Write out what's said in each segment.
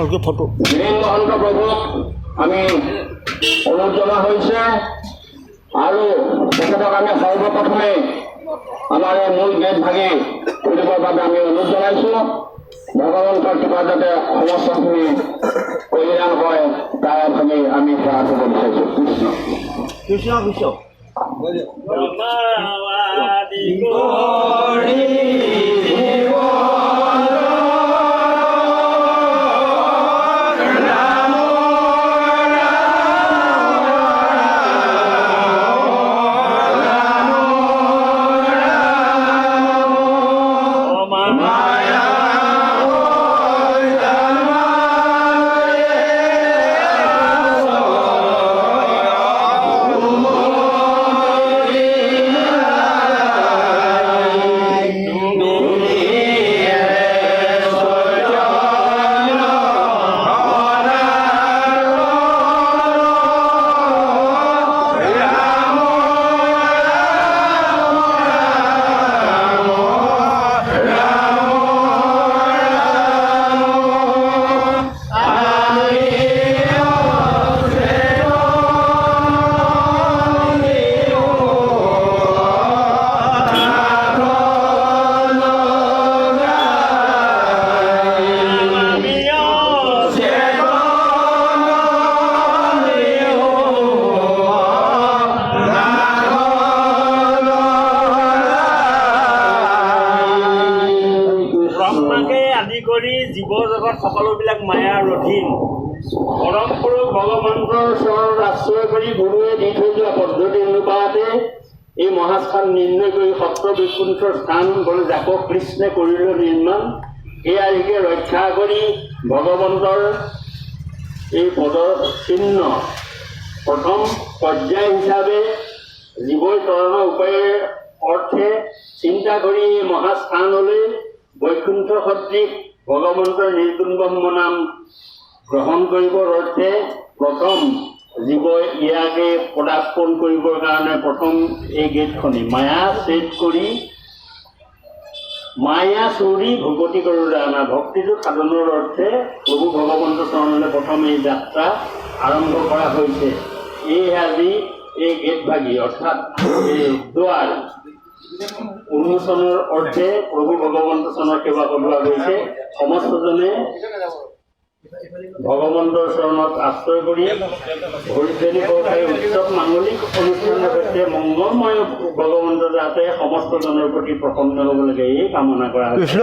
ভালকৈ ফটো বীৰেন মহন্ত প্ৰভুক আমি অনুৰোধ জনা হৈছে আৰু তেখেতক আমি সৰ্বপ্ৰথমে আমাৰ এই মূল গেট ভাগি তুলিবৰ বাবে আমি অনুৰোধ জনাইছোঁ। ভগৱন্তৰ কৃপা যাতে সমস্তখিনি কল্যাণ হয় তাৰ ভাগি আমি সেৱা কৰিব বিচাৰিছোঁ। কৃষ্ণ কৃষ্ণ জীৱ জগত সকলোবিলাক মায়াৰ অধীন পৰম পুৰুষ ভগৱন্তৰ চৰণত আশ্ৰয় কৰি গুৰুৱে দি থৈ যোৱা পদ্ধতি অনুপাতে এই মহাস্থান নিৰ্ণয় কৰি সত্ৰ বৈকুণ্ঠৰ স্থান বুলি জাকক কৃষ্ণে কৰিলে নিৰ্মাণ। এয়াইকে ৰক্ষা কৰি ভগৱন্তৰ এই পদৰ চিহ্ন প্ৰথম পৰ্যায় হিচাপে জীৱই তৰণৰ উপায়ৰ অৰ্থে চিন্তা কৰি এই মহাস্থানলৈ বৈকুণ্ঠ সদৃশ ভগৱন্তৰ নিৰ্গুণ ব্ৰহ্ম নাম গ্ৰহণ কৰিবৰ অৰ্থে প্ৰথম জীৱই ইয়াকে পদাৰ্পণ কৰিবৰ কাৰণে প্ৰথম এই গেটখনি মায়া ছেদ কৰি মায়া চৌৰি ভগতি কৰোঁ জানা ভক্তিটো সাধনৰ অৰ্থে প্ৰভু ভগৱন্ত চৰণলৈ প্ৰথম এই যাত্ৰা আৰম্ভ কৰা হৈছে। এই আজি এই গেট ভাগি অৰ্থাৎ এই দুৱাৰ উন্মোচনৰ অৰ্থে প্ৰভু ভগৱন্ত চৰণৰ সেৱা কৰোৱা গৈছে। সমস্তজনে ভগৱন্তৰ চৰণত আশ্ৰয় কৰি ভৰিজনী বৰখাই উৎসৱ মাংগলিক অনুষ্ঠানৰ সৈতে মংগলময় ভগৱন্ত যাতে সমস্তজনৰ প্ৰতি প্ৰসন্ন হ'ব লাগে এই কামনা কৰা হৈছে।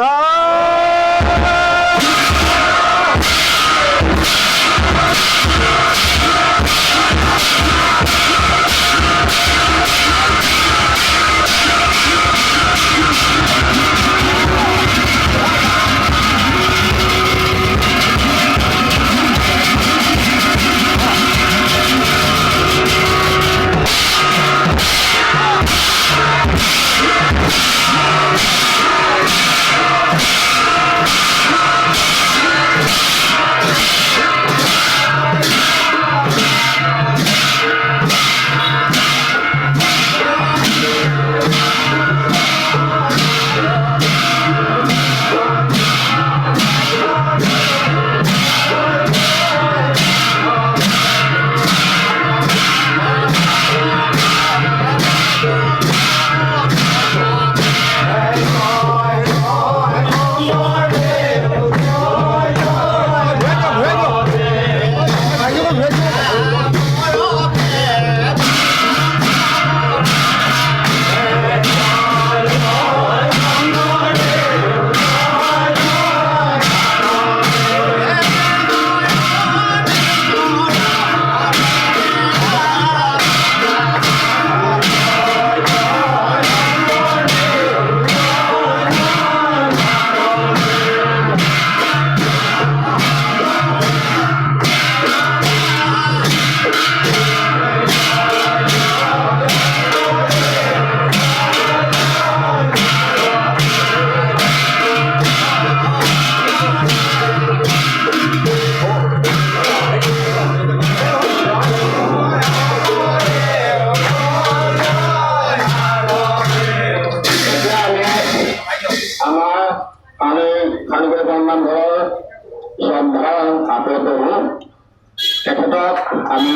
তেখেতক আমি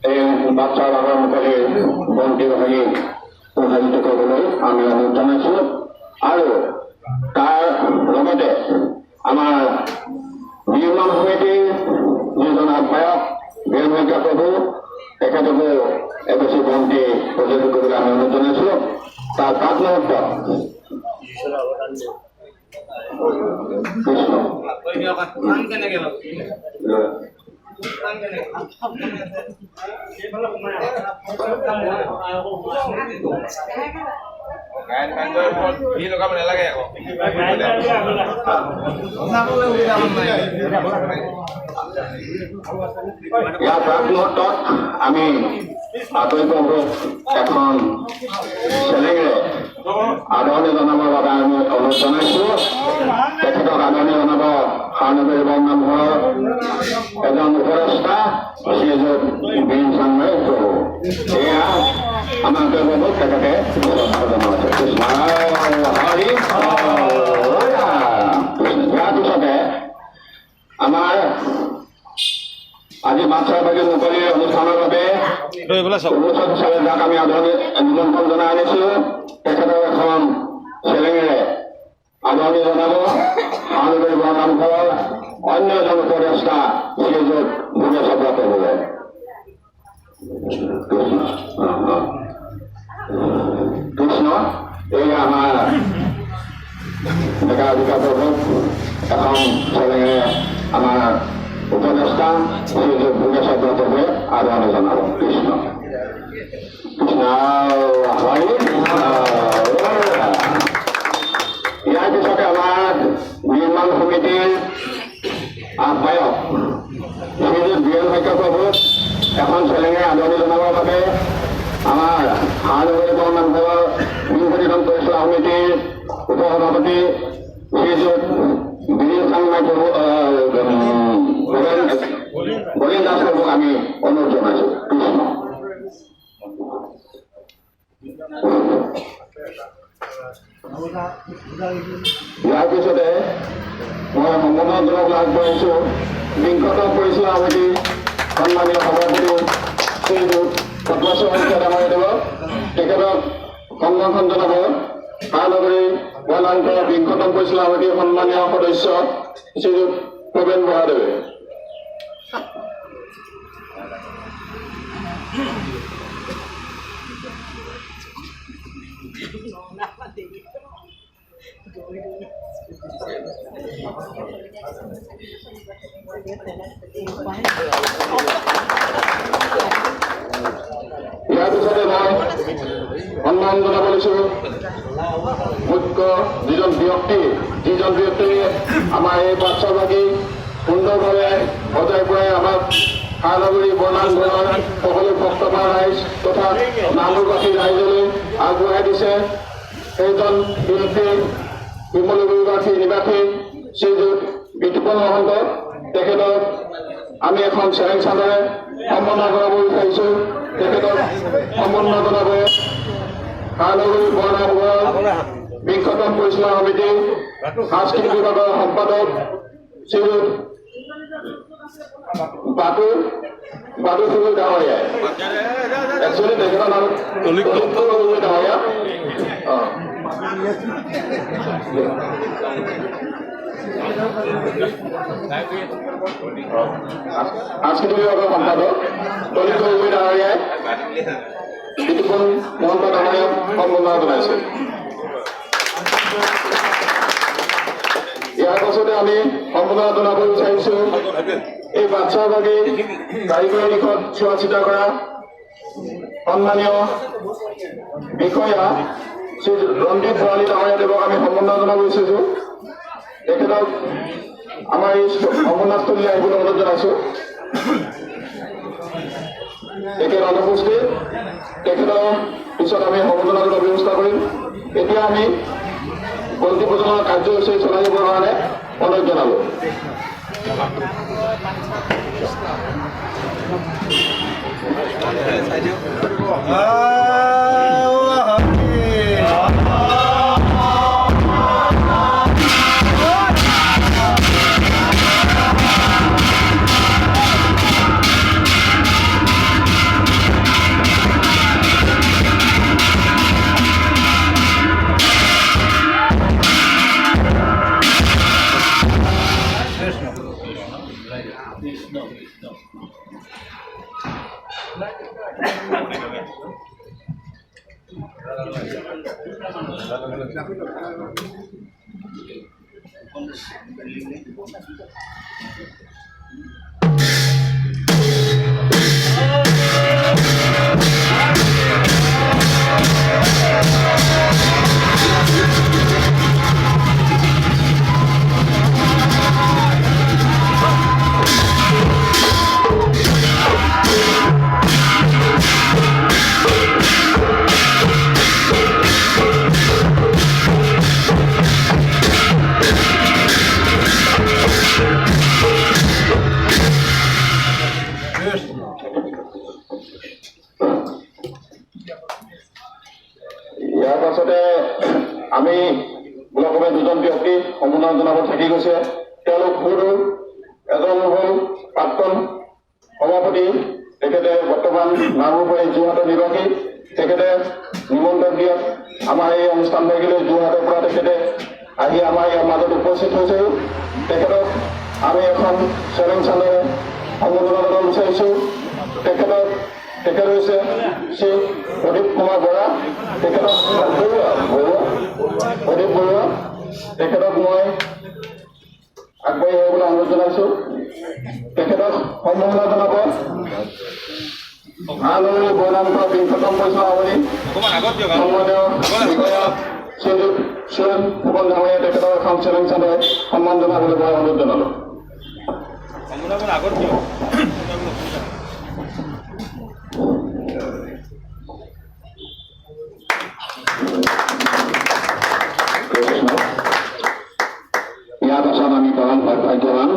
এই বাচ্চাৰ বাবৰ মুকলি বন্তি ভাগি প্ৰভাৱিত কৰিবলৈ আমি অনুৰোধ জনাইছোঁ। আৰু তাৰ লগতে আমাৰ নিৰ্মাণ সমিতিৰ যিজন আহ্বায়ক বীৰেন শইকীয়া প্ৰভু তেখেতকো এগছি বন্তি প্ৰজ্বলিত কৰিবলৈ আমি অনুৰোধ জনাইছোঁ। তাৰ পাঁচ মুহূৰ্তত ইয়াৰ প্ৰাক মুহূৰ্তত আমি আতৈ প্ৰভুক এখন চেলেঙেৰে আদৰণি জনাবৰ বাবে আমি অনুৰোধ জনাইছোঁ। তেখেতক আদৰণি জনাব সাৰনগৰী বৰনামঘৰৰ এজন উপদেষ্টা শ্ৰীযুত বীৰেন চাংমাই প্ৰভু। এয়া আমাৰ আতৈ প্ৰভুক তেখেতে শ্ৰদ্ধা জনাইছে। কৃষ্ণ হৰি। ইয়াৰ পিছতে আমাৰ আজি বাচ্চাৰ বাগী মুকলি অনুষ্ঠানৰ বাবে অনুষ্ঠান হিচাপে যাক আমি আদৰণি নিমন্ত্ৰণ জনাই আনিছোঁ, তেখেতক এখন চেলেঙেৰে আদৰণি জনাব সাৰনগৰী বৰনামঘৰৰ অন্য এজন উপদেষ্টা শ্ৰীযুত ভুৱনেশ্বৰ প্ৰভুৱে। কৃষ্ণ। এই আমাৰ ডেকা অধিকাৰ প্ৰভুক এখন চেলেঙেৰে আমাৰ উপদেষ্টা শ্ৰীযুত ভুৱনেশ্বৰ প্ৰভুৱে আদৰণি জনাব। কৃষ্ণ কৃষ্ণ হৰি। ইয়াৰ পিছতে আমাৰ নিৰ্মাণ সমিতিৰ আহ্বায়ক শ্ৰীযুত বীৰেন শইকীয়া প্ৰভুক এখন চেলেঙেৰে আদৰণি জনাবৰ বাবে আমাৰ সাৰনগৰী বৰনামঘৰৰ বিংশতিখন পৰিচালনা সমিতিৰ উপসভাপতি শ্ৰীযুত বীৰেন চাংমাই প্ৰভু বলীন দাস প্ৰভুক আমি অনুৰোধ জনাইছোঁ। কৃষ্ণ। ইয়াৰ পিছতে মই সম্বোধনজনক আগবঢ়াইছোঁ বিংশতম পৰিচালনা সমিতিৰ সন্মানীয় সভাপতি শ্ৰীযুত পদ্মেশ্বৰ শইকীয়া ডাঙৰীয়াদেৱক। তেখেতক সম্ভাষণ জনাব সাৰনগৰী বৰনামঘৰৰ বিংশতম পৰিচালনা সমিতিৰ সন্মানীয় সদস্য শ্ৰীযুত প্ৰবীণ বৰাদেৱে। ইয়াৰ পিছতে মই সন্মান জনাব লৈছোঁ মুখ্য যিজন ব্যক্তিয়ে আমাৰ এই বাচ্চাভাগী সুন্দৰভাৱে সজাই পৰাই আমাক সাৰনগৰী বৰনামঘৰৰ সকলো ভক্তপ্ৰাণ ৰাইজ তথা নামৰবাসী ৰাইজলৈ আগবঢ়াই দিছে। সেইজন শিল্পী শিমলুগুৰিবাসী নিবাসী শ্ৰীযুত বিতুপন মহন্ত। তেখেতক আমি এখন চেলেং চাদৰে সম্বৰ্ধনা জনাব বিচাৰিছোঁ। তেখেতক সম্বৰ্ধনা জনাব সাৰনগৰী বৰনামঘৰৰ বিংশতম পৰিচালনা সমিতিৰ সাংস্কৃতিক বিভাগৰ সম্পাদক শ্ৰীযুত বাটু চুবুৰী ডাঙৰীয়াই। একচুৱেলি তেখেতৰ নাম চুবুৰী ডাঙৰীয়া। সাংস্কৃতিক বিভাগৰ সম্পাদক ললিত চৌধুৰী ডাঙৰীয়াই বিতুপন মহন্ত ডাঙৰীয়াক সম্বৰ্ধনা জনাইছে। ইয়াৰ পাছতে আমি সম্বৰ্ধনা জনাব বিচাৰিছোঁ এই বাচ্চাভাগী কাৰিকৰী দিশত চোৱা চিতা কৰা সন্মানীয় বিষয়া শ্ৰী ৰঞ্জিত ভৰালী ডাঙৰীয়াদেৱক আমি সম্বৰ্ধনা জনাব বিচাৰিছোঁ। তেখেতক আমাৰ এই সম্বৰ্ধনাস্থলী আহিবলৈ অনুৰোধ জনাইছোঁ। তেখেত অনুপস্থিত। তেখেতৰ পিছত আমি সম্বৰ্ধনা জনোৱাৰ ব্যৱস্থা কৰিম। এতিয়া আমি বন্তি প্ৰজ্বলনৰ কাৰ্যসূচী চলাই যাবৰ কাৰণে অনুৰোধ জনালোঁ। ইয়াৰ পাছতে আমি ব্লকৰে দুজন ব্যক্তি সম্বোধন জনাব থাকি গৈছে। তেওঁলোক হ'ল এজন হ'ল প্ৰাক্তন সভাপতি, তেখেতে বৰ্তমান নামৰূপে যোৰহাটৰ নিবাসী। তেখেতে নিমন্ত্ৰণ দিয়াত আমাৰ এই অনুষ্ঠান ভাগিলৈ যোৰহাটৰ পৰা তেখেতে আহি আমাৰ ইয়াৰ মাজত উপস্থিত হৈছে। তেখেতক আমি এখন চেলেঞ্জ চালেৰে সম্বোধন জনাব বিচাৰিছোঁ। তেখেত হৈছে শ্ৰী প্ৰদীপ কুমাৰ বৰা। তেখেতক প্ৰদীপ বৰুৱা, তেখেতক মই আগবাঢ়ি আহিবলৈ অনুৰোধ জনাইছোঁ। তেখেতক সম্বোধনা জনাব আনন্দ বৈনামক 20ম বৈষ্ণৱাৱলী সম্মানীয় বিষয়া শ্ৰীযুত সুৰেন ফুকন ডাঙৰীয়া তেখেতৰ এখন চেলেঞ্জ চালে সন্মান জনাবলৈ মই অনুৰোধ জনালোঁ। ইয়াৰ পাছত আমি পৰম সৌভাগ্যৱান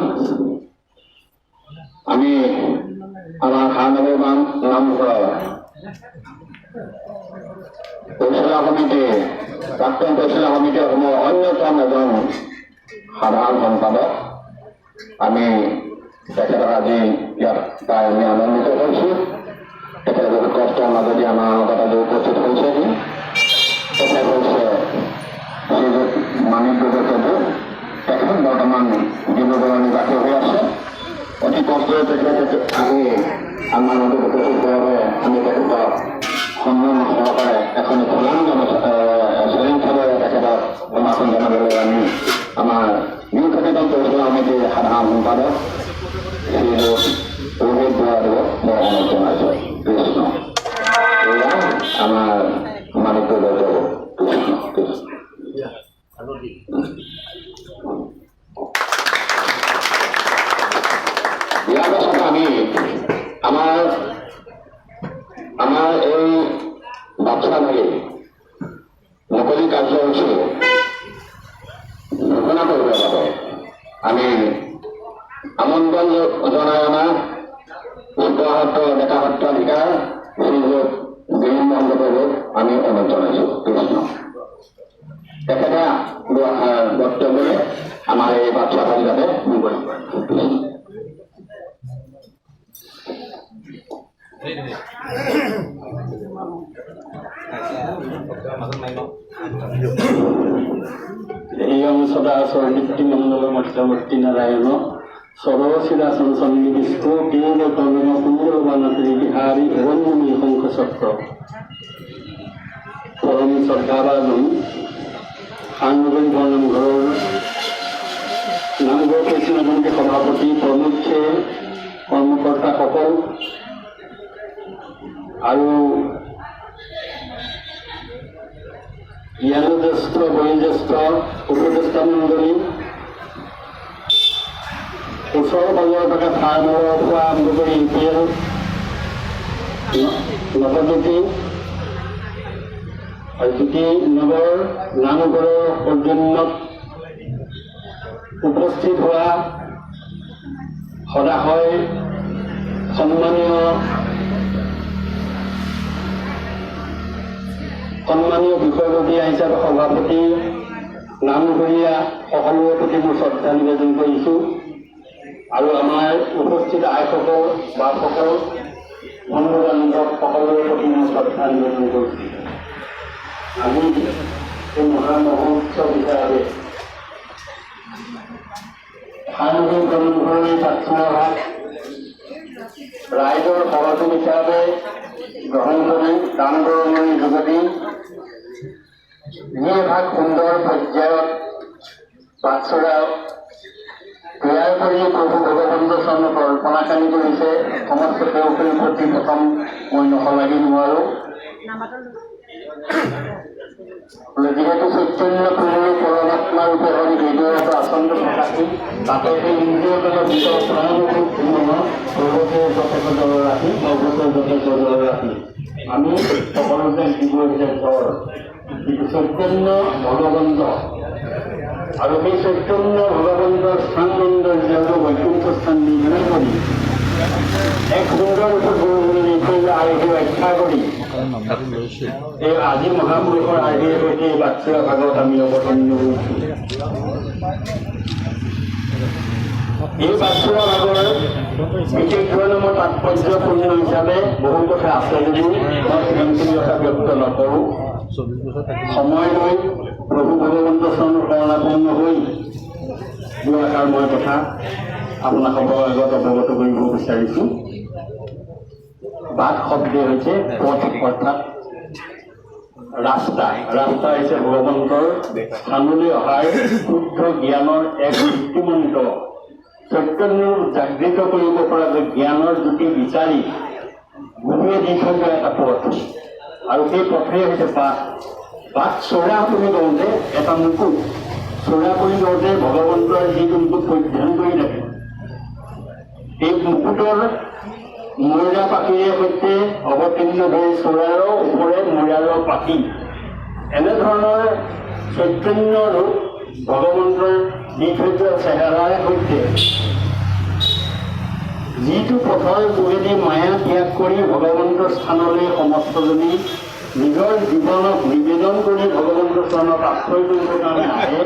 আমি আমাৰ হানগৰ নামঘৰৰ পৰিচালনা সমিতি প্ৰাক্তন পৰিচালনা সমিতিসমূহৰ অন্যতম এজন সাধাৰণ সম্পাদক আমি তেখেতক আজি ইয়াত পাই আমি আনন্দিত হৈছোঁ। তেখেতে বহুত কষ্টৰ মাজেদি আমাৰ লগত আজি উপস্থিত হৈছেহি। তেখেত হৈছে শ্ৰীযুত মানিক গগৈ প্ৰভু। তেখেত বৰ্তমান ডিব্ৰুগড়ৰ নিবাসী হৈ আছে। অতি কষ্টৰে তেখেত আহি আমাৰ মাজত উপস্থিত হোৱাৰ বাবে আমি তেখেতক সন্মান সহকাৰে এখন চেলেঞ্জ চালেৰে তেখেতক সমাপন জনাবলৈ আমি আমাৰ নিউ কেপিটেল পৰিচালনা সমিতিৰ সাধাৰণ সম্পাদক শ্ৰীযুত ৰোহিত বৰাদেৱক মই অনুৰোধ জনাইছোঁ। কৃষ্ণ এয়া আমাৰ মানিক গগৈ প্ৰভু। কৃষ্ণ কৃষ্ণ। ইয়াৰ পাছত আমি আমাৰ এই বাচ্চা ভাগি মুকলি কাৰ্যসূচী ঘোষণা কৰিবৰ বাবে আমি আমন্ত্ৰণ জনাই অনা শিৱসত্ৰ ডেকা সত্ৰাধিকাৰ শ্ৰীযুত বীৰেন্দ্ৰ প্ৰভুক আমি অনুৰোধ জনাইছোঁ। কৃষ্ণ। তেখেতে বক্তব্যৰে আমাৰ এই বাচ্চা ভাগি যাতে মুকলি কৰে। এই অংশটা সৰ্বৃত্তিমণ্ডল মধ্যবৰ্তী নাৰায়ণ সৰশিৰাসন সন্নিবিষ্ট কেন্দ্ৰ কৰ্ম কুণ্ডলবানত্ৰী বিহাৰী হিৰণ্যমী শঙ্খ চক্ৰ পৰম শ্ৰদ্ধাবাদন সাংগঠনিক নামঘৰৰ নামঘৰ পৰিচালনা সভাপতি প্ৰমুখ্যে কৰ্মকৰ্তাসকল আৰু জ্ঞানজ্যেষ্ঠ বয়োজ্যেষ্ঠ উপদেষ্টা মণ্ডলী, ওচৰ পাজৰ থকা ফাৰ্মৰ পৰা আৰম্ভ কৰি ইপিএল নৱজ্যোতি আৰু জ্যোতি নগৰ নামঘৰৰ সৌজন্যত উপস্থিত হোৱা সদাশয় সন্মানীয় বিষয়ববীয়া হিচাপে সভাপতি নামঘৰীয়া সকলোৰে প্ৰতি মই শ্ৰদ্ধা নিবেদন কৰিছোঁ। আৰু আমাৰ উপস্থিত আইসকল বাপসকল বন্ধু বান্ধৱ সকলোৰে প্ৰতি মই শ্ৰদ্ধা নিবেদন কৰিছোঁ। আজি এই মহামহোৎসৱ হিচাপে সাংগঠনিক নামঘৰৰ প্ৰাৰ্থনা ভাগ ৰাইজৰ সহযোগ হিচাপে গ্ৰহণ কৰি দান বৰঙণিৰ যোগেদি যি এভাগ সুন্দৰ পৰ্যায়ত বাটচৰা তৈয়াৰ কৰি প্ৰভু ভগৱন্ত চৰণৰ কল্পনাকাৰী কৰিছে, সমস্ত তেওঁকৰি প্ৰতি প্ৰথম মই নশলাগি নোৱাৰোঁ। যিহেতু চৈতন্য পুৰুষ পৰমাত্মা ৰূপে হৰি হৃদয়ত আচন্দ প্ৰকাশী, তাতে সেই ইন্দ্ৰিয়জনৰ ভিতৰত প্ৰাণৰূপ প্ৰভুকে যথেষ্ট জল ৰাখি, প্ৰভুকে যথেষ্ট জল ৰাখি আমি সকলোতে দিব হৈছে জ্বৰ, যিটো চৈতন্য ভগৱন্ত আৰু সেই চৈতন্য ভগৱন্তৰ স্থান সৌন্দৰ্য বৈকুণ্ঠ স্থান নিৰ্ণয় কৰি এক সুন্দৰ আৰ্হি ৰক্ষা কৰি এই আজি মহাপুৰুষৰ আৰ্হিৰ সৈতে এই বাটচৰা ভাগত আমি অৱতীৰ্ণ হৈছোঁ। এই বাটচৰা ভাগৰ বিশেষ ধৰণে মই তাৎপৰ্যপূৰ্ণ হিচাপে বহু কথা আছে যদিও মই সিমানখিনি কথা ব্যক্ত নকৰোঁ। সময় লৈ প্ৰভু ভগৱন্ত চৰণৰ কৰণাপূৰ্ণ হৈ দুআষাৰ মই কথা আপোনালোকৰ আগত অৱগত কৰিব বিচাৰিছোঁ। বাট শব্দ হৈছে পথ, অৰ্থাৎ ৰাস্তা। ৰাস্তা হৈছে ভগৱন্তৰ স্থানলৈ অহাৰ শুদ্ধ জ্ঞানৰ এক ভিত্তিমন্ত চৈতন্য জাগৃত কৰিব পৰাকৈ জ্ঞানৰ জ্যোতি বিচাৰি গুৰুৱে দি থৈ যোৱা এটা পথ, আৰু সেই পথেই হৈছে বাট। বাট চৰা বুলি কওঁতে এটা মুকুট, চৰা বুলি কওঁতে ভগৱন্তৰ যিটো মুকুট পৰিধান কৰি থাকে, এই মুকুটৰ মৈৰা পাখিৰে সৈতে অৱতীৰ্ণ হৈ চৰাৰ ওপৰে মৈৰাৰ পাখি, এনেধৰণৰ চৈতন্য ৰূপ ভগৱন্তৰ দি থৈ যোৱা চেহেৰাৰ সৈতে যিটো পথৰ যোগেদি মায়া ত্যাগ কৰি ভগৱন্তৰ স্থানলৈ সমস্তজনী নিজৰ জীৱনক নিবেদন কৰি ভগৱন্তৰ চৰণক আশ্ৰয় কৰিবৰ কাৰণে আহে,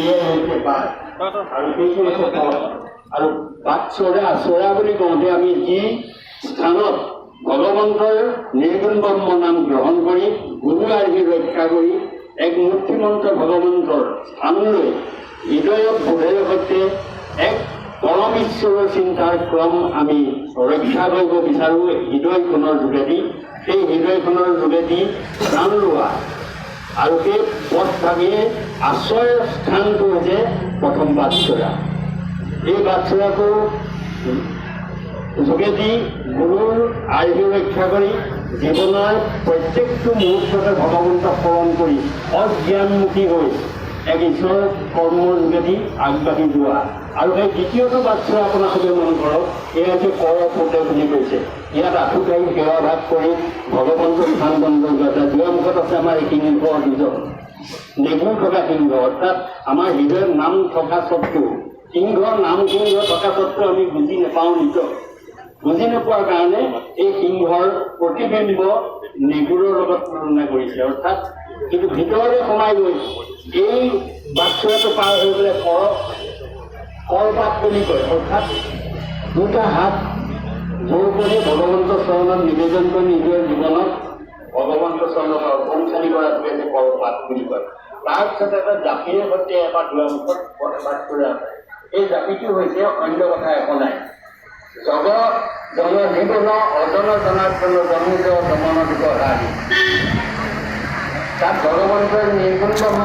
এয়ে হৈছে বাট, আৰু সেইটো হৈছে পথ। আৰু বাটচৰা বুলি কওঁতে আমি যি স্থানত ভগৱন্তৰ নিৰ্গুণ ব্ৰহ্ম নাম গ্ৰহণ কৰি গুৰু আৰ্হি ৰক্ষা কৰি এক মূৰ্তিমন্ত ভগৱন্তৰ স্থানলৈ হৃদয়ত বোধেৰে সৈতে এক পৰম ঈশ্বৰৰ চিন্তাৰ ক্ৰম আমি ৰক্ষা কৰিব বিচাৰোঁ হৃদয়খনৰ যোগেদি। সেই হৃদয়খনৰ যোগেদি প্ৰাণ লোৱা আৰু সেই পথ ভাগিয়ে আশ্ৰয়ৰ স্থানটো হৈছে প্ৰথম বাটচৰা। এই বাটচৰাটো যোগেদি গুৰুৰ আৰ্হি ৰক্ষা কৰি জীৱনৰ প্ৰত্যেকটো মুহূৰ্ততে ভগৱন্তক স্মৰণ কৰি অজ্ঞানমুখী হৈ এক ঈশ্বৰ কৰ্মৰ যোগেদি আগবাঢ়ি যোৱা। আৰু সেই দ্বিতীয়টো বাটচৰা আপোনালোকে মন কৰক, এয়া হৈছে কৰপোতে বুলি কৈছে। ইয়াত আঁঠুকাঢ়ি সেৱা ভাগ কৰি ভগৱন্তৰ স্থান বন্ধন কৰা দুৱামুখত আছে আমাৰ সিংহ দুজন, নেগুৰ থকা সিংহ, অৰ্থাৎ আমাৰ হৃদয়ত নাম থকা স্বত্বেও সিংহৰ নাম সিংহ থকা স্বত্বেও আমি বুজি নাপাওঁ নিজক। বুজি নোপোৱাৰ কাৰণে এই সিংহৰ প্ৰতিবিম্ব নেগুৰৰ লগত তুলনা কৰিছে, অৰ্থাৎ কিন্তু ভিতৰতে সোমাই গৈ এই বাটচৰাটো পাৰ হৈ পেলাই কৰপাত বুলি কয়, অৰ্থাৎ দুটা হাত জোৰ কৰি ভগৱন্তৰ চৰণত নিবেদন কৰি নিজৰ জীৱনত ভগৱন্তৰ চৰণত অৰ্পণশালী কৰাটোকে কৰপাত বুলি কয়। তাৰপিছত এটা জাপিৰে সৈতে এটা দুৱামুখত বাটচৰা আছে। এই জাপিটো হৈছে অন্য কথা একো নাই, জগ জন জীৱন অজন জনাৰ্দন জমিত দমন দিব হাৰি। তাত ভগৱন্তৰ নিৰ্গুণ ব্ৰহ্ম